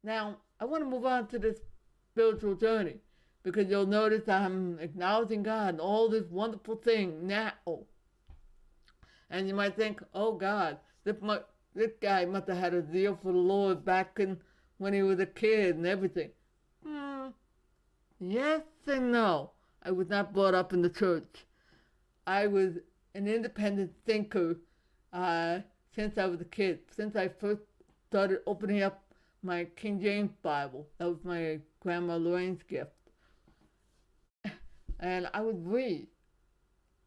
Now, I want to move on to this spiritual journey because you'll notice I'm acknowledging God and all this wonderful thing now. And you might think, oh God, this guy must have had a zeal for the Lord back in when he was a kid and everything. Hmm, yes and no. I was not brought up in the church. I was an independent thinker uh, since I was a kid. Since I first started opening up my King James Bible, that was my grandma Lorraine's gift, and I would read.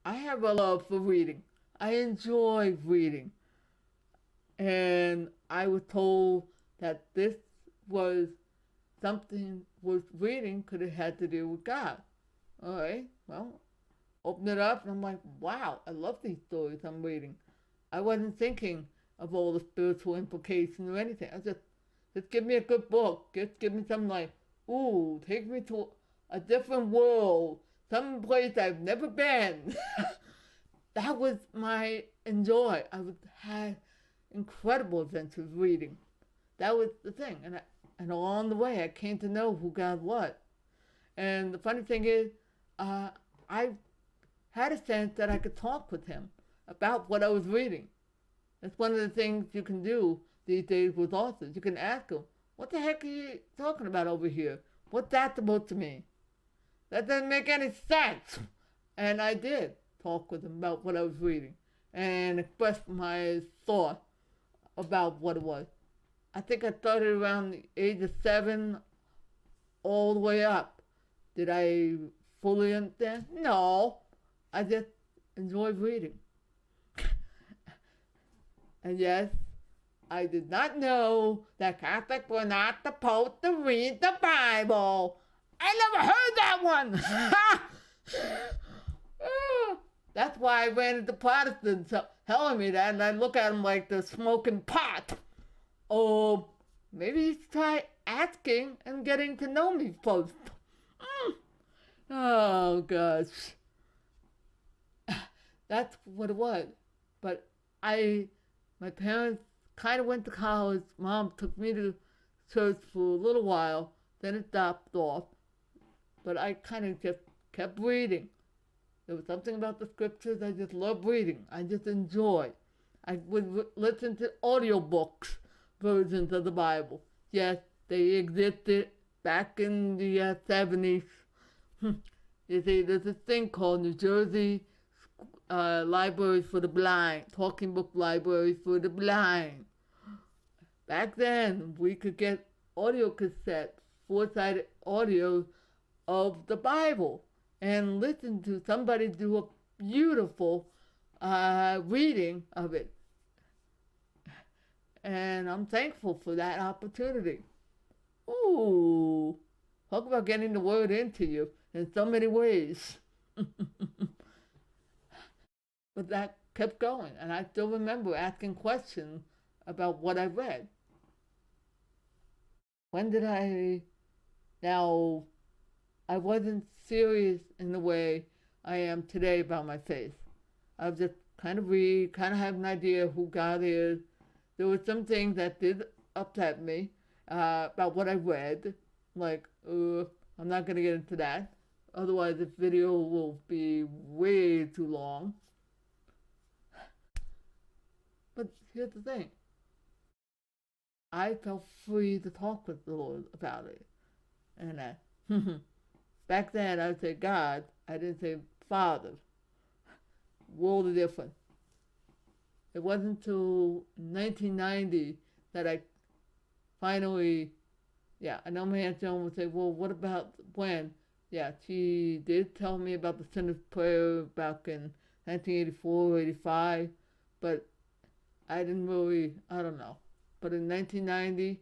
I have a love for reading. I enjoy reading, and I was told that this was something worth reading because it had to do with God. All right, well, open it up, and I'm like, wow, I love these stories I'm reading. I wasn't thinking of all the spiritual implications or anything. I just give me a good book. Just give me something like, ooh, take me to a different world, some place I've never been. That was my enjoy. I would have incredible adventures reading. That was the thing, and along the way, I came to know who God was. And the funny thing is, uh, I had a sense that I could talk with Him about what I was reading. That's one of the things you can do these days with authors. You can ask them, "What the heck are you talking about over here? What's that supposed to mean? That doesn't make any sense." And I did talk with them about what I was reading and express my thought about what it was. I think I started around the age of 7 all the way up. Did I fully understand? No. I just enjoyed reading. And yes, I did not know that Catholics were not supposed to read the Bible. I never heard that one. That's why I ran into Protestants telling me that, and I look at them like they're smoking pot. Oh, maybe you should try asking and getting to know me first. Mm. Oh, gosh. That's what it was. But my parents kind of went to college. Mom took me to church for a little while, then it stopped off. But I kind of just kept reading. There was something about the scriptures I just loved reading. I just enjoyed. I would listen to audiobooks, versions of the Bible. Yes, they existed back in the 70s. You see, there's this thing called New Jersey Libraries for the Blind, talking book libraries for the blind. Back then, we could get audio cassettes, four-sided audio of the Bible, and listen to somebody do a beautiful reading of it. And I'm thankful for that opportunity. Ooh, talk about getting the word into you in so many ways. But that kept going, and I still remember asking questions about what I read. When did I? Now, I wasn't serious in the way I am today about my faith. I was just kind of read, kind of have an idea of who God is. There were some things that did upset me about what I read, like, I'm not going to get into that. Otherwise, this video will be way too long. But here's the thing. I felt free to talk with the Lord about it. And back then, I would say God. I didn't say Father. World of difference. It wasn't until 1990 that I finally, yeah, I know my Aunt Joan would say, well, what about when? Yeah, she did tell me about the sinner's prayer back in 1984, 85, but I didn't really, I don't know. But in 1990,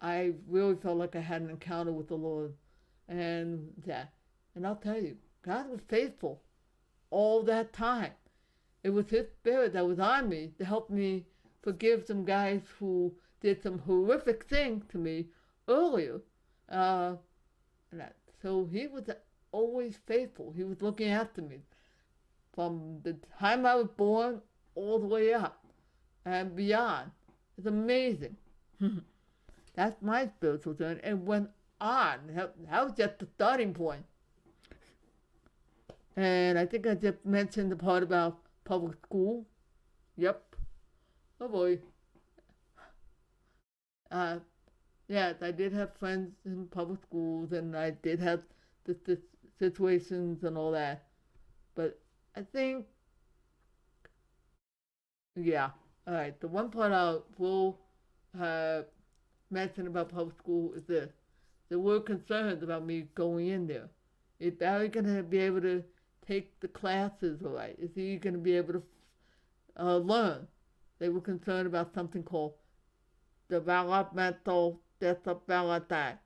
I really felt like I had an encounter with the Lord. And yeah, and I'll tell you, God was faithful all that time. It was His Spirit that was on me to help me forgive some guys who did some horrific things to me earlier. Uh, so He was always faithful. He was looking after me from the time I was born all the way up and beyond. It's amazing. That's my spiritual journey. And went on. That was just the starting point. And I think I just mentioned the part about public school. Yep. Oh boy. Uh, yes, I did have friends in public schools, and I did have the situations and all that. But I think, yeah. All right. The one part I will uh, mention about public school is this: there were concerns about me going in there. Is Barry going to be able to take the classes all right? Is he going to be able to learn? They were concerned about something called developmental disability.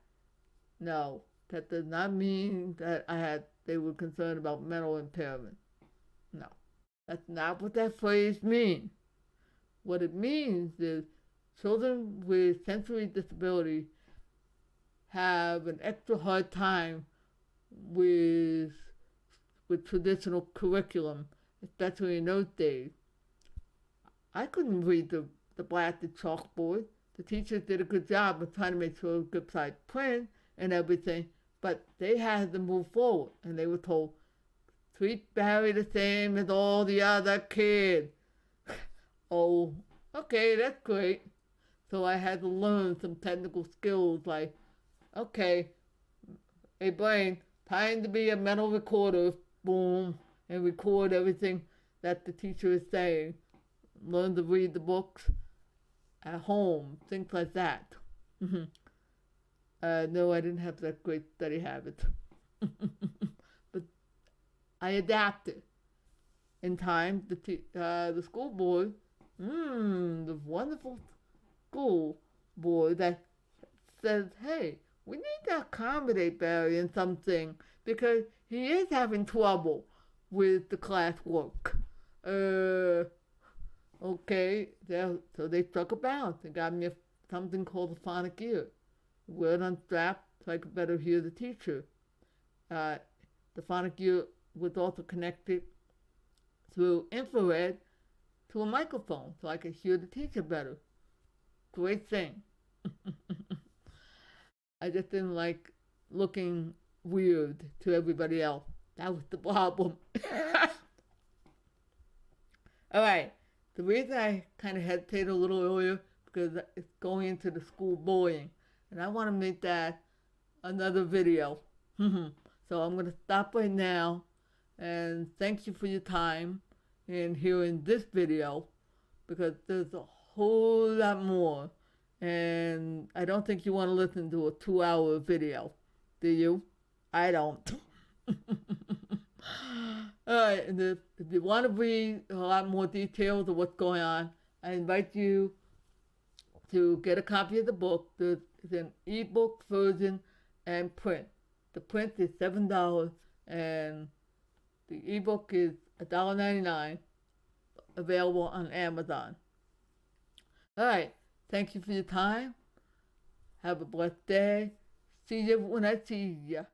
No, that does not mean that they were concerned about mental impairment. No, that's not what that phrase means. What it means is children with sensory disability have an extra hard time with traditional curriculum, especially in those days. I couldn't read the blasted chalkboard. The teachers did a good job of trying to make sure it was good size print and everything, but they had to move forward, and they were told, treat Barry the same as all the other kids. Oh, okay, that's great. So I had to learn some technical skills like, okay, hey brain, time to be a mental recorder, boom, and record everything that the teacher is saying. Learn to read the books at home, things like that. No, I didn't have that great study habit. But I adapted. In time, the school board, the wonderful school board that says, hey, we need to accommodate Barry in something because he is having trouble with the classwork. Okay, so they struck a balance. They got me something called a phonic ear. Wear it unstrapped so I could better hear the teacher. The phonic ear was also connected through infrared to a microphone so I could hear the teacher better. Great thing. I just didn't like looking weird to everybody else. That was the problem. All right. The reason I kind of hesitated a little earlier because it's going into the school bullying, and I want to make that another video. So I'm going to stop right now, and thank you for your time in hearing this video because there's a whole lot more, and I don't think you want to listen to a 2-hour video, do you? I don't. All right, and if you want to read a lot more details of what's going on, I invite you to get a copy of the book. There's an ebook version and print. The print is $7, and the ebook is $1.99, available on Amazon. All right, thank you for your time. Have a blessed day. See you when I see you.